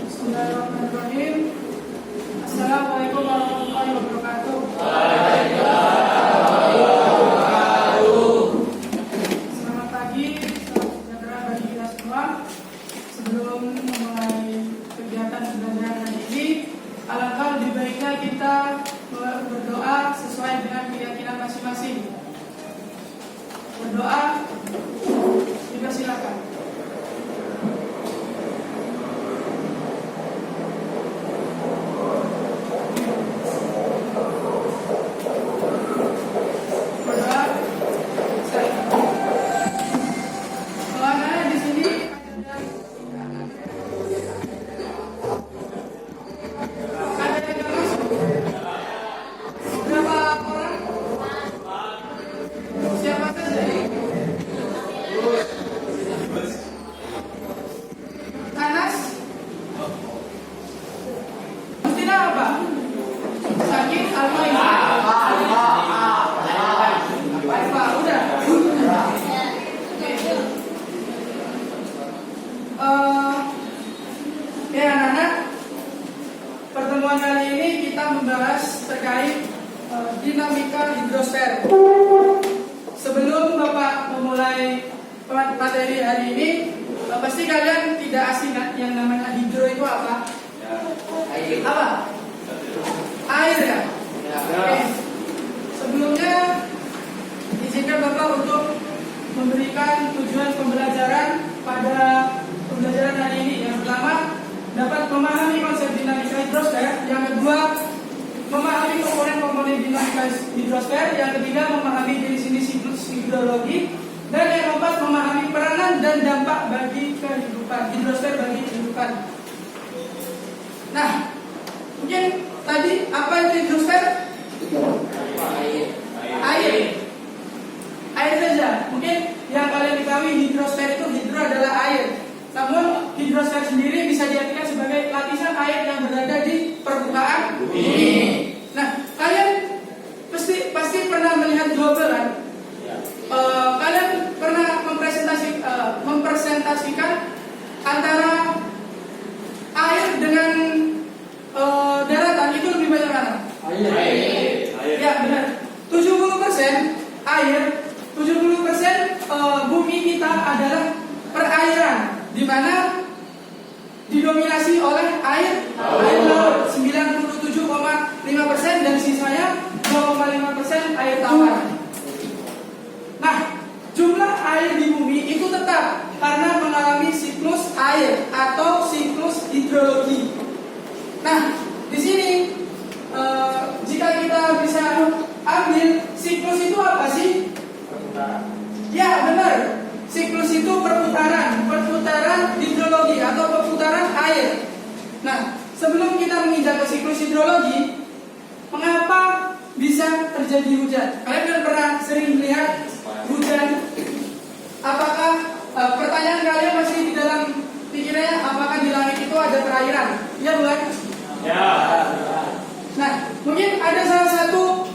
Bismillahirrahmanirrahim. Assalamualaikum warahmatullahi wabarakatuh. Selamat pagi, salam sejahtera bagi kita semua. Sebelum memulai kegiatan pembelajaran hari ini, alangkah lebih baiknya kita berdoa sesuai dengan keyakinan masing-masing. Berdoa, silakan. Ya anak-anak, pertemuan kali ini kita membahas terkait dinamika hidrosfer. Sebelum Bapak memulai materi hari ini, pasti kalian tidak asing yang namanya hidro itu apa? Air. Apa? Air ya? Oke. Sebelumnya izinkan Bapak untuk memberikan tujuan pembelajaran pada pembelajaran hari ini. Yang pertama, dapat memahami konsep dinamika hidrosfer. Yang kedua, memahami komponen-komponen dinamika hidrosfer. Yang ketiga, memahami definisi siklus hidrologi. Dan yang keempat, memahami peranan dan dampak bagi kehidupan hidrosfer bagi kehidupan. Nah, mungkin tadi apa itu hidrosfer? Air saja. Mungkin yang kalian ketahui hidrosfer itu, hidro adalah air. Namun hidrosfer sendiri bisa diartikan sebagai lapisan air yang berada di permukaan bumi. Nah, kalian pasti pernah melihat global kan? Kalian pernah mempresentasikan antara air dengan daratan, itu lebih banyak mana? Air. Ya benar. 70% air, 70% bumi kita adalah perairan, di mana didominasi oleh air laut 97,5% dan sisanya 2,5% air tawar. Nah, jumlah air di bumi itu tetap karena mengalami siklus air atau siklus hidrologi. Nah, di sini jika kita bisa ambil siklus itu apa sih? Ya benar. Siklus itu perputaran hidrologi atau perputaran air. Nah, sebelum kita menginjak ke siklus hidrologi, mengapa bisa terjadi hujan? Kalian kan pernah sering melihat hujan? Apakah pertanyaan kalian masih di dalam pikirannya? Apakah di langit itu ada perairan? Ya bukan? Ya. Nah, mungkin ada salah satu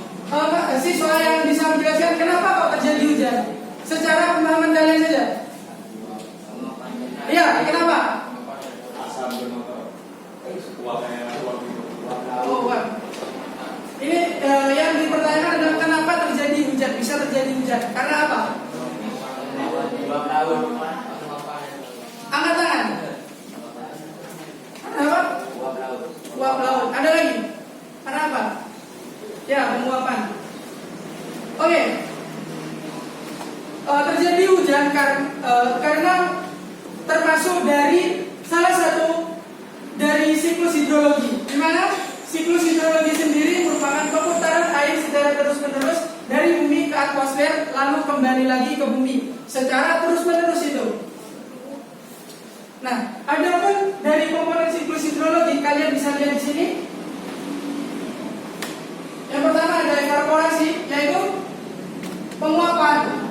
siswa yang bisa menjelaskan kenapa kok terjadi hujan? Secara pemahaman kalian saja. Iya, kenapa? Oh, uap. Ini yang dipertanyakan adalah kenapa terjadi hujan? Bisa terjadi hujan? Karena apa? Angkat tangan. Kenapa? Uap laut. Ada lagi? Karena apa? Ya, penguapan. Oke. Terjadi hujan karena termasuk dari salah satu dari siklus hidrologi, di mana siklus hidrologi sendiri merupakan perputaran air secara terus-menerus dari bumi ke atmosfer lalu kembali lagi ke bumi secara terus-menerus itu. Nah, adapun dari komponen siklus hidrologi kalian bisa lihat di sini. Yang pertama ada evaporasi, yaitu penguapan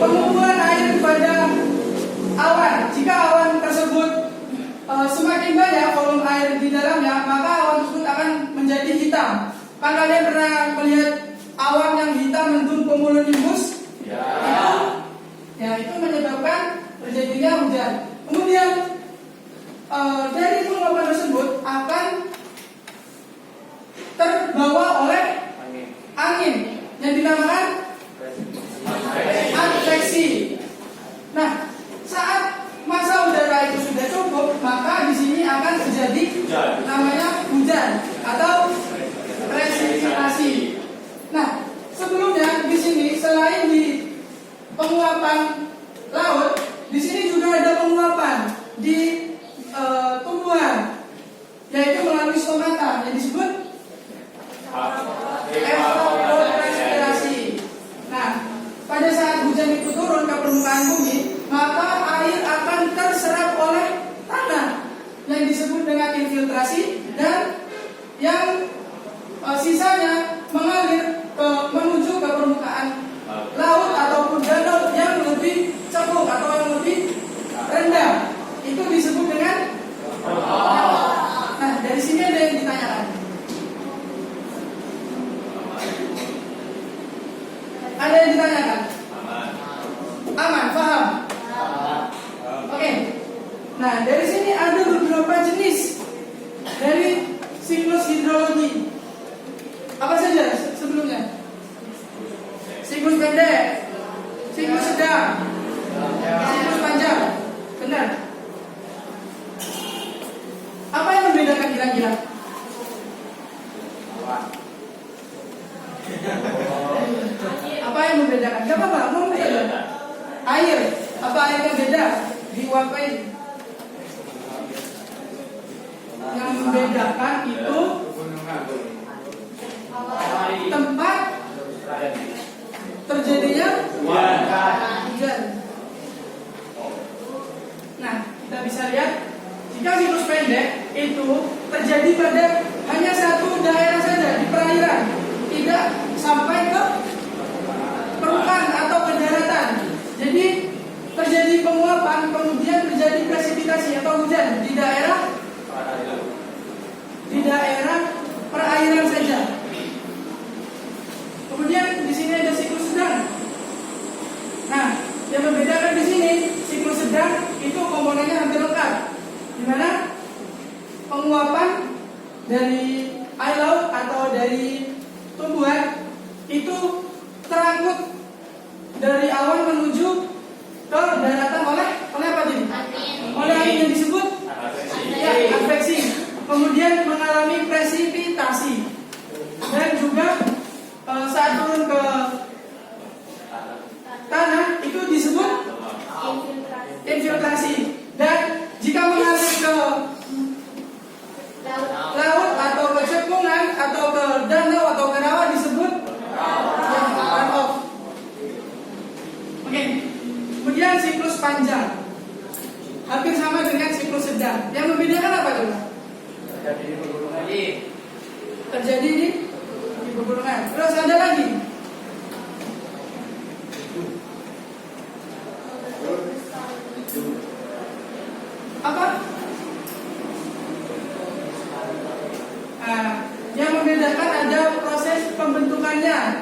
pengumpulan air pada awan. Jika awan tersebut semakin banyak volume air di dalamnya, maka awan tersebut akan menjadi hitam. Kan kalian pernah melihat awan yang hitam mendung cumulonimbus? Ya, itu menyebabkan terjadinya hujan. Kemudian dari penguapan tersebut akan terbawa oleh angin yang dinamakan adveksi. Nah, saat masa udara itu sudah cukup, maka di sini akan terjadi namanya hujan atau presipitasi. Nah, sebelumnya di sini selain di penguapan laut, di sini juga ada penguapan di tumbuhan, yaitu melalui stomata yang disebut evapotranspirasi. Nah, pada saat hujan itu turun ke permukaan bumi, maka air akan terserap oleh tanah yang disebut dengan infiltrasi, dan yang sisanya mengalir menuju ke permukaan laut ataupun danau yang lebih cekung atau yang lebih rendah. Itu disebut dengan nah, dari sini ada yang ditanyakan. Ada yang ditanyakan? Aman, paham? Oke. Nah, dari sini ada beberapa jenis dari siklus hidrologi. Apa saja sebelumnya? Siklus pendek, siklus sedang, siklus panjang. Benar. Apa yang membedakan kira-kira? Apa yang membedakan? Gak apa-apa, mau beda. Air. Apa air yang beda? Diuapain. Yang membedakan itu tempat terjadinya hujan. Nah, kita bisa lihat jika siklus pendek itu terjadi pada hanya satu daerah saja di perairan, tidak sampai ke permukaan atau ke daratan. Jadi terjadi penguapan, kemudian terjadi presipitasi atau hujan di daerah perairan saja. Kemudian di sini ada siklus sedang. Nah, yang membedakan di sini siklus sedang itu komponennya hampir lengkap, di mana penguapan dari air laut atau dari tumbuhan itu terangkut dari awan menuju ke daratan oleh apa ini? Oleh angin yang disebut adveksi. Kemudian mengalami presipitasi, dan juga saat turun ke tanah itu disebut infiltrasi. Dan jika mengalir ke laut atau ke cekungan atau ke danau atau ke rawa disebut runoff. Oke. Kemudian siklus panjang hampir sama dengan siklus sedang. Yang membedakan apa coba? Terjadi di pegunungan. Terus ada lagi. Apa? Nah, yang membedakan ada proses pembentukannya.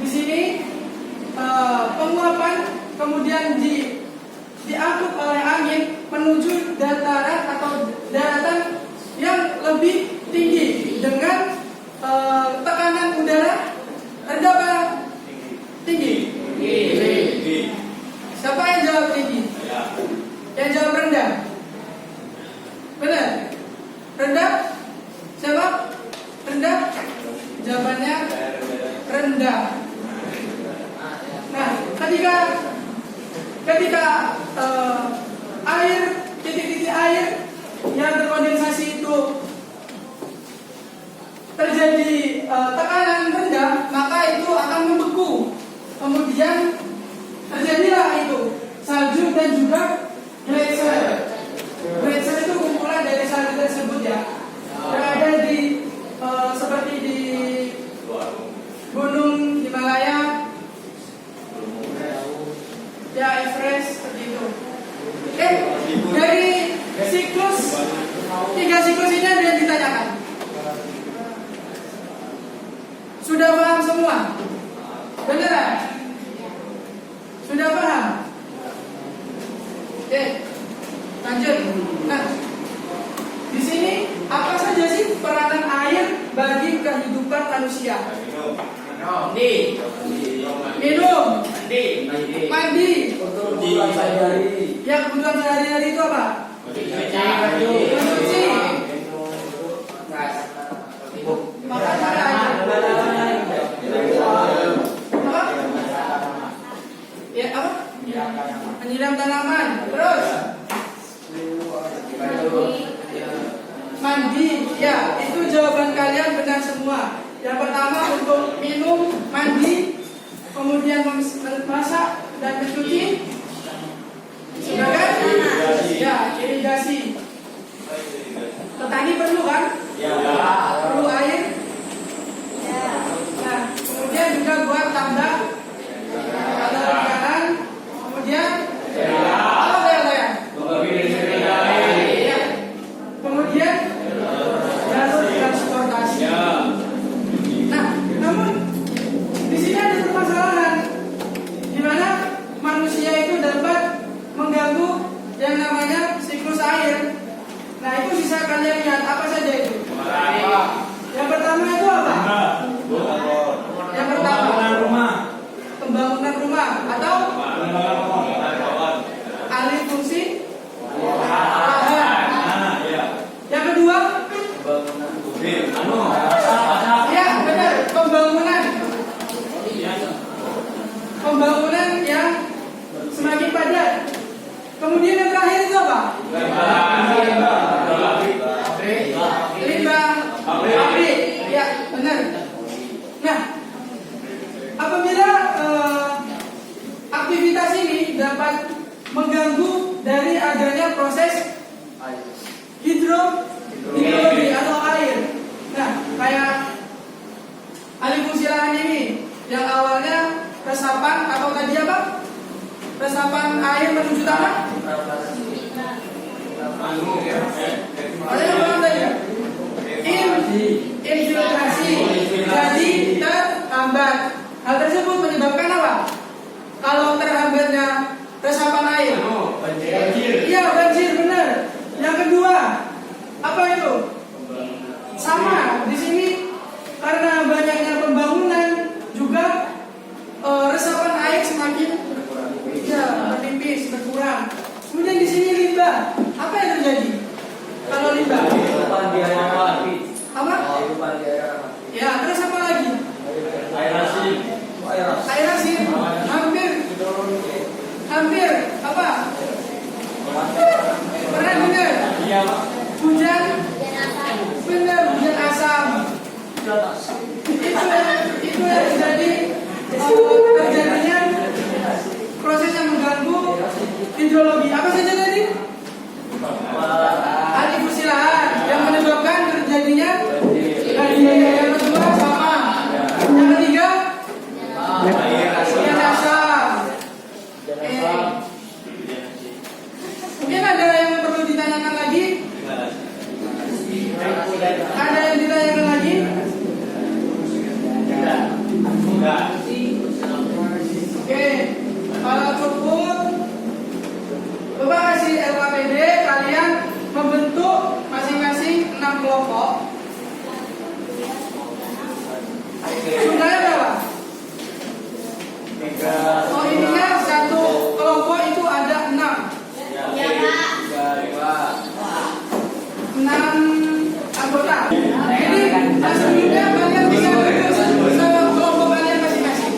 Di sini penguapan kemudian diangkut oleh angin menuju dataran atau daratan yang lebih tinggi dengan tekanan udara rendah apa? Tinggi. Siapa yang jawab tinggi? Yang jawab rendah. Benar? Rendah? Siapa? Rendah? Jawabannya rendah. Nah, ketika air, titik-titik air yang terkondensasi itu terjadi tekanan rendah, maka itu akan membeku. Kemudian terjadilah itu salju dan juga gletser. Gletser itu kumpulan dari salju tersebut ya, yang ada di seperti di Gunung Himalaya, Ya, average seperti itu. Dari siklus, 3 siklus ini ada yang ditanyakan. Sudah paham semua? Beneran? Sudah paham? Oke, lanjut. Nah, di sini apa saja sih peranan air bagi kehidupan manusia? Mandi, Minum, mandi. Kebutuhan sehari-hari. Ya, kebutuhan sehari-hari itu apa? Konsumsi. Makan air. Apa? Ya, apa? Menyiram tanaman. Terus mandi. Ya, itu jawaban kalian benar semua. Yang pertama untuk minum, mandi, kemudian memasak dan mencuci. Sudah kan? Ya, irigasi. Petani perlu kan? Perlu air. Nah, kemudian juga buat tambak atau ikan. Kemudian apa ya? Ya. Kemudian jalur transportasi. Nah, namun di sini ada permasalahan di mana manusia itu dapat mengganggu yang namanya siklus air. Nah, itu bisa kalian lihat apa saja itu. Yang pertama itu apa? Yang pertama pembangunan rumah atau alih fungsi lahan. Yang kedua, ya benar, pembangunan yang semakin padat. Kemudian yang terakhir itu apa? Limbah pabrik. Ya, benar. Nah, apabila aktivitas ini dapat mengganggu dari adanya proses hidrologi atau air. Nah, kayak alih fungsi lahan ini yang awalnya resapan atau tadi apa? Resapan air menuju tanah. Ada yang bilang tadi? Infiltrasi. Jadi terhambat. Hal tersebut menyebabkan apa? Kalau terhambatnya resapan air. Iya, banjir, benar. Yang kedua, apa itu? Sama di sini karena banyaknya pembangunan juga resapan air semakin menipis, berkurang. Kemudian di sini limbah. Apa yang terjadi kalau limbah? Apa? Ya, terus apa lagi? Air asin. Hampir apa? Pernah dengar? Hujan? Benar, hujan asam. Itu yang terjadi terjadinya proses yang mengganggu hidrologi. Apa saja tadi? Alih fungsi lahan yang menyebabkan terjadinya banjir. Yang kedua sama. Yang ketiga hujan asam. Mungkin ada yang perlu ditanyakan lagi? Ada yang ditanyakan lagi? Oke, kalau cukup, coba kasih LKPD kalian membentuk masing-masing 6 kelompok. Jumlahnya berapa? Oh, ininya satu kelompok itu ada 6. 6 anggota. Jadi sebelumnya kalian bisa bentuk kelompok kalian masing-masing.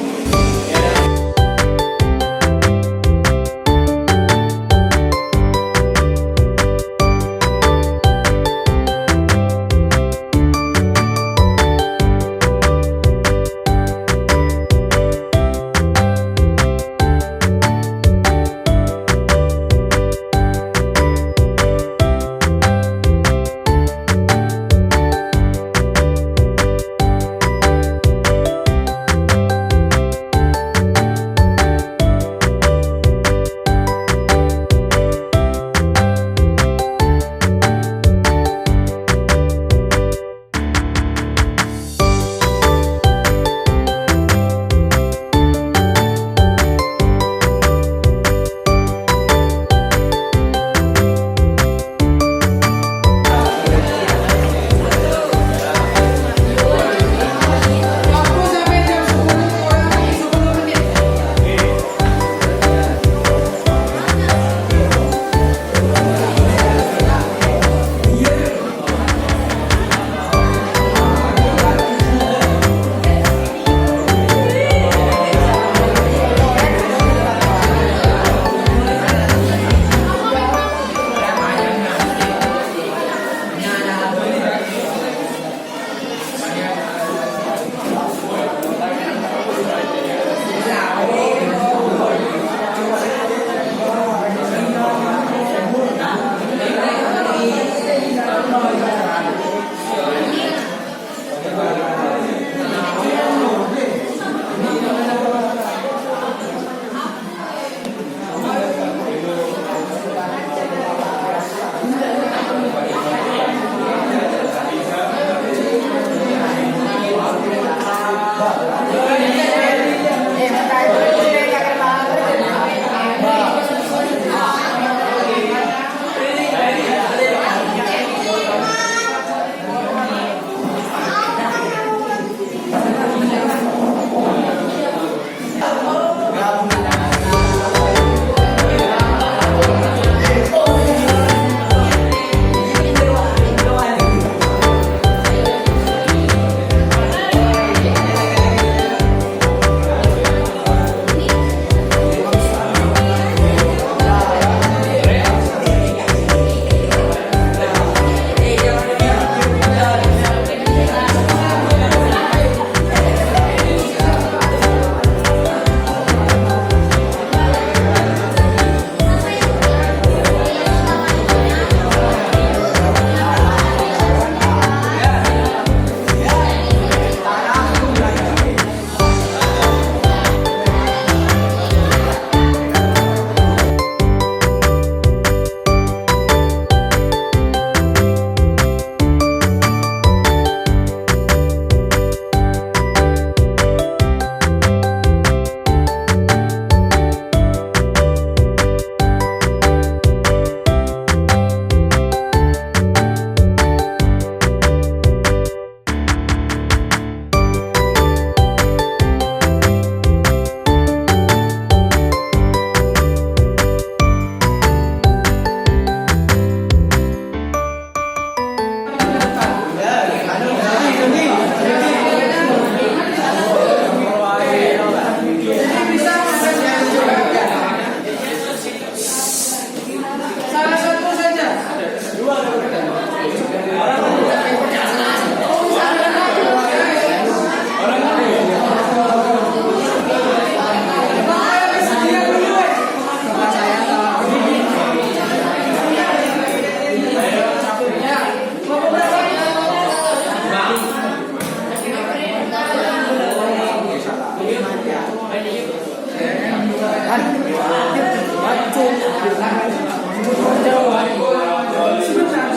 Sebentar.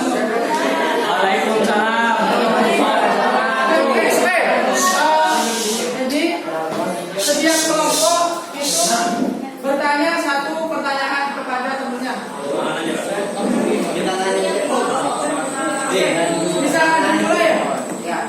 Waalaikumsalam. Jadi setiap kelompok itu bertanya satu pertanyaan kepada temannya. Bisa dimulai ya?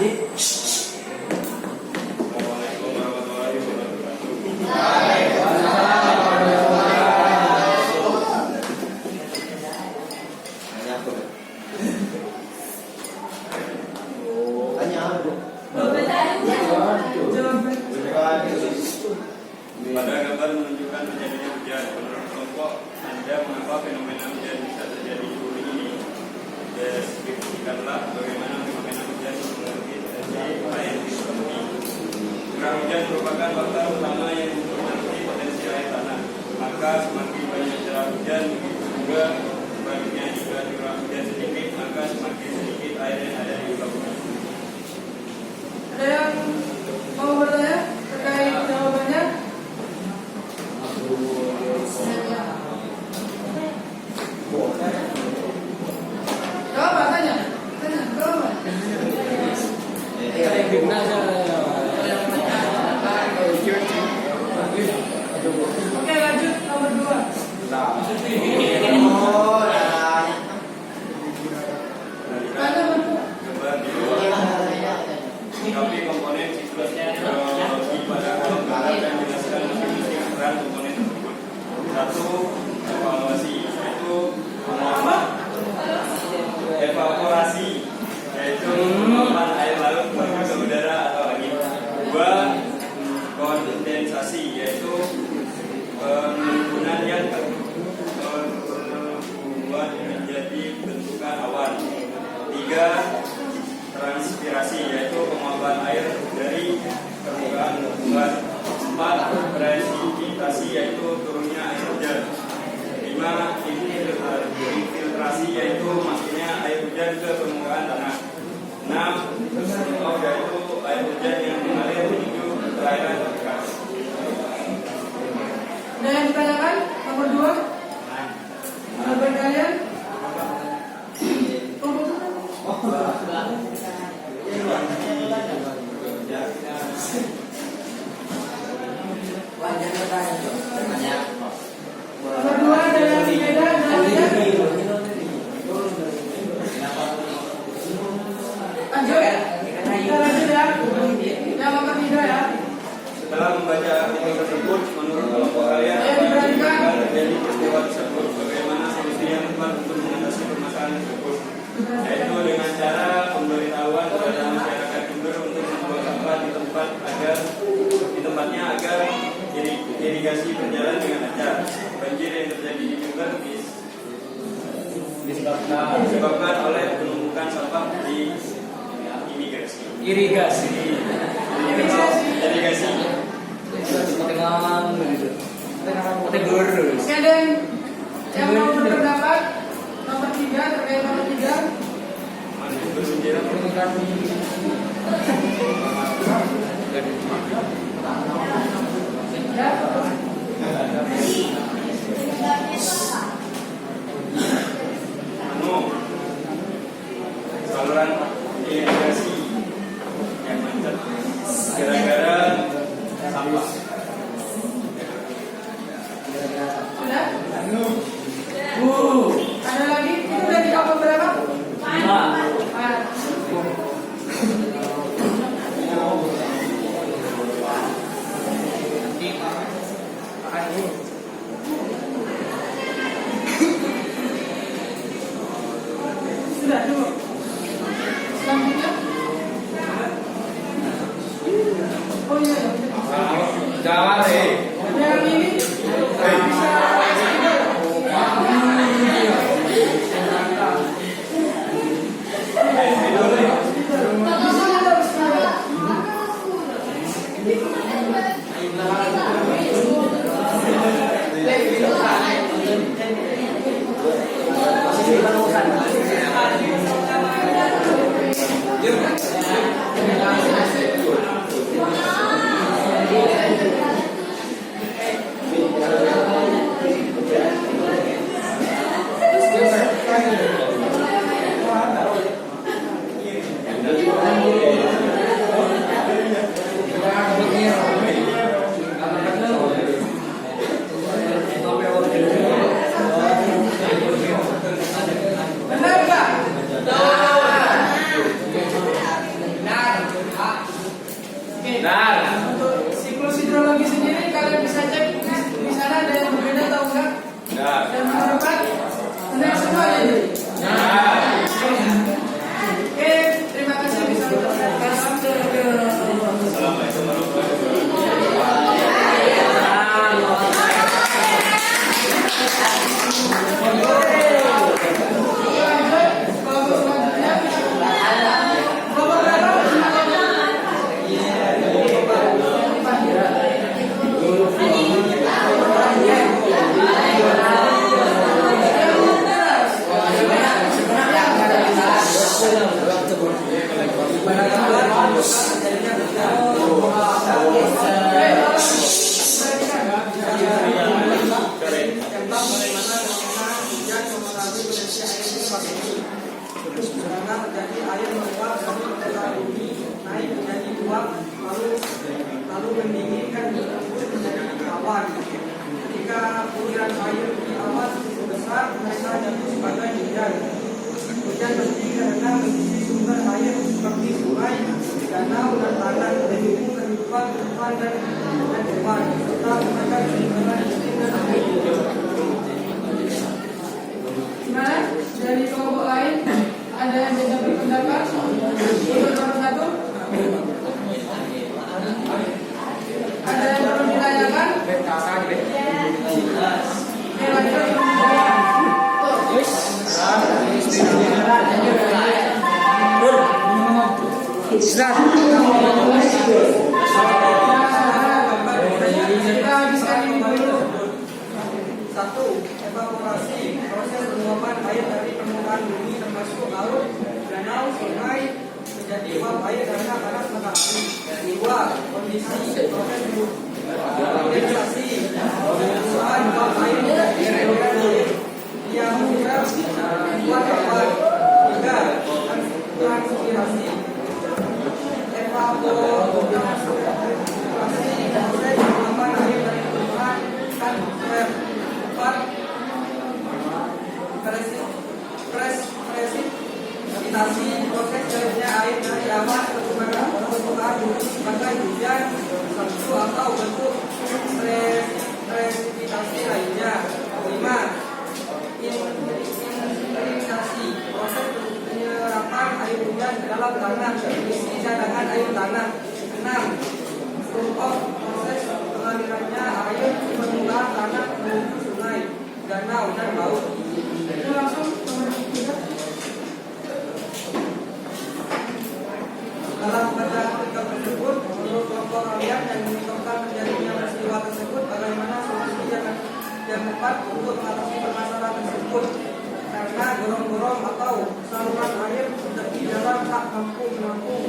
Pada gambar menunjukkan terjadinya hujan. Menurut kelompok Anda, mengapa fenomena hujan bisa terjadi di bumi ini? Deskripsikanlah bagaimana fenomena hujan mempengaruhi terjadi air di bumi. Curah hujan merupakan faktor utama yang mempengaruhi potensi air tanah. Maka semakin banyak curah hujan, begitu juga sebaliknya jika curah hujan sedikit, maka semakin sedikit air yang ada di muka bumi. Ada yang mau bertanya terkait jawabannya? Jawab, tanya. Jawab. Oke, lanjut nomor 2. Tanya berdua. Gambar di kami komponen siklus biologi pada kolom gambar dan jelaskan definisi peran komponen tersebut. 1. Evaluasi, yaitu evaporasi, yaitu penguapan air laut menuju ke udara atau angin. 2. Kondensasi, yaitu penimbunan yang berbuat menjadi bentukan awan. 3. Transpirasi, yaitu penguapan air dari permukaan ke bulan. 4. Presipitasi, yaitu turunnya air hujan. 5. Infiltrasi, yaitu masuknya air hujan ke permukaan tanah. 6. Runoff, yaitu air hujan yang mengalir menuju perairan terdekat. Ada yang ditanyakan? Nomor 2. Ada bertanya? Nomor 2 ada yang beda jawabannya? Lanjut. Kita lanjut ya. Yang nomor 3 ya. Setelah membaca artikel tersebut, menurut kelompok kalian apa yang menyebabkan terjadi peristiwa tersebut? Bagaimana solusi yang tepat untuk mengatasi permasalahan tersebut? Yaitu dengan cara pemberitahuan kepada masyarakat Jember untuk membuang sampah di tempatnya agar irigasi berjalan dengan lancar. Banjir yang terjadi di Jember disebabkan oleh penumpukan sampah di irigasi. Oke, dan yang mau berpendapat nomor 3 terkait nomor 3. Ya. Saluran irigasi yang macet gara-gara sampah. Sudah? Ada lagi? Itu dari apa berapa? 5. Sudah cukup. Selanjutnya. Oh iya. Jangan deh. Yang ini bisa Hey, Dan nomor 4, benar semua ya jadi. Oke, terima kasih bisa menonton. Assalamualaikum warahmatullahi Karena terjadi air meluap dari permukaan bumi naik menjadi uap lalu mendinginkan tersebut menjadi awan. Ketika butiran air di awan cukup besar, mereka jatuh sebagai hujan. Hujan berarti karena mengisi sumber air seperti sungai, danau dan tanah mendukung kehidupan tumbuhan dan hewan serta mereka sumber listrik dan air. Gimana? Dari kelompok lain ada yang beda berpendapat? Untuk nomor 1 ada yang perlu ditanyakan? Lanjut. Kita habiskan ini dulu. 1. Evaporasi, proses penguapan air dari permukaan bumi termasuk laut, danau, sungai menjadi uap air karena panas matahari. 2. Kondisi, proses kondensasi, penguapan uap air menjadi aliran air yang mengira uap awan. 3. Transpirasi, evaporasi, proses penguapan air dari permukaan transfer. 4. Presipitasi, proses cairnya air dari awan ke permukaan bumi sebagai hujan, sabtu atau bentuk presipitasi lainnya. 5. Infiltrasi, proses penyerapan air hujan ke dalam tanah, isi cadangan air tanah. 6. Runoff, proses pengalirannya air di permukaan tanah menuju sungai, danau dan laut. Itu langsung nomor 3. Dalam keterangan tersebut, menurut kelompok kalian yang menentukan terjadinya peristiwa tersebut, bagaimana solusi yang tepat untuk mengatasi permasalahan tersebut? Karena gorong-gorong atau saluran air di dalam tak mampu menampung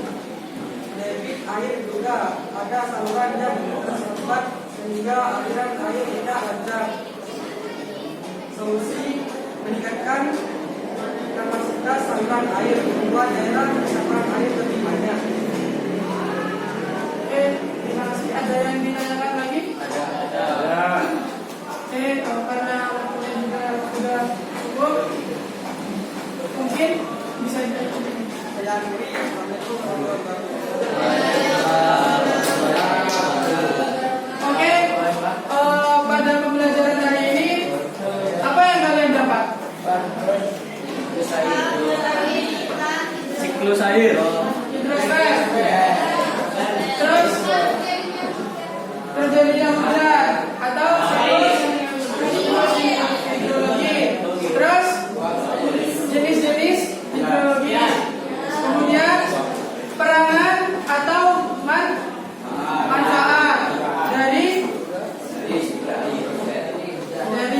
debit air, juga ada saluran yang tersumbat sehingga aliran air tidak lancar. Solusi: meningkatkan kapasitas saluran air, membuat daerah resapan air lebih banyak. Oke, terima kasih. Ada yang ditanyakan lagi? Ada. Oke, karena waktunya juga sudah cukup, mungkin bisa ditanyakan. Saya akhiri. Assalamualaikum warahmatullahi wabarakatuh. Oke, pada pembelajaran hari ini apa yang kalian dapat? Siklus air. Hidrosfer. Terus terjadinya hujan atau siklus hidrologi. Terus jenis-jenis hidrologi. Kemudian peranan atau manfaat dari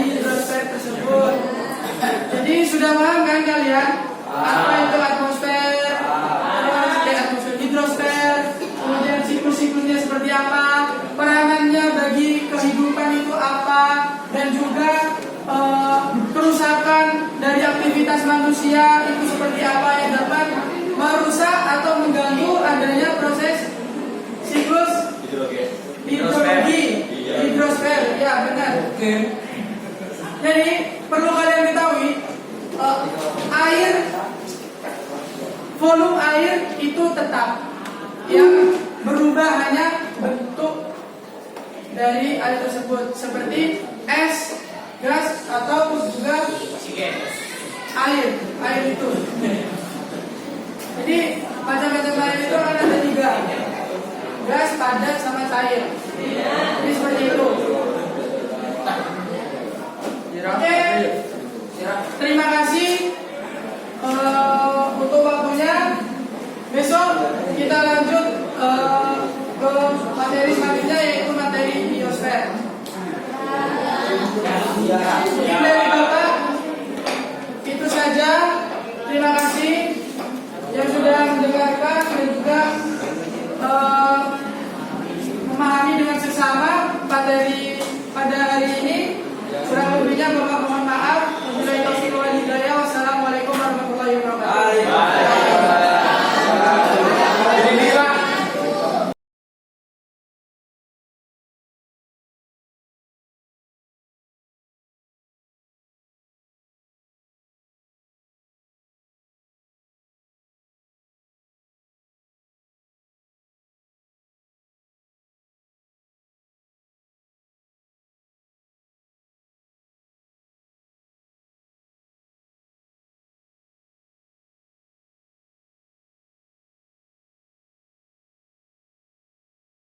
hidrosfer tersebut. Jadi sudah paham kan kalian apa itu atmosfer, hidrosfer, kemudian siklus-siklusnya seperti apa, peranannya bagi kehidupan itu apa, dan juga kerusakan dari aktivitas manusia itu seperti apa yang dapat merusak atau mengganggu adanya proses siklus hidrologi, hidrosfer, ya benar. Jadi perlu kalian ketahui, air, volume air itu tetap, yang berubah hanya bentuk dari air tersebut, seperti es gas atau juga air itu. Jadi macam-macam air itu akan ada 3, gas, padat, sama cair. Jadi seperti itu. Oke, terima kasih untuk waktunya. Besok kita lanjut ke materi selanjutnya, yaitu materi biosfer. Mungkin dari Bapak itu saja. Terima kasih yang sudah mendengarkan dan juga memahami dengan seksama materi pada hari ini. Kurang lebihnya Bapak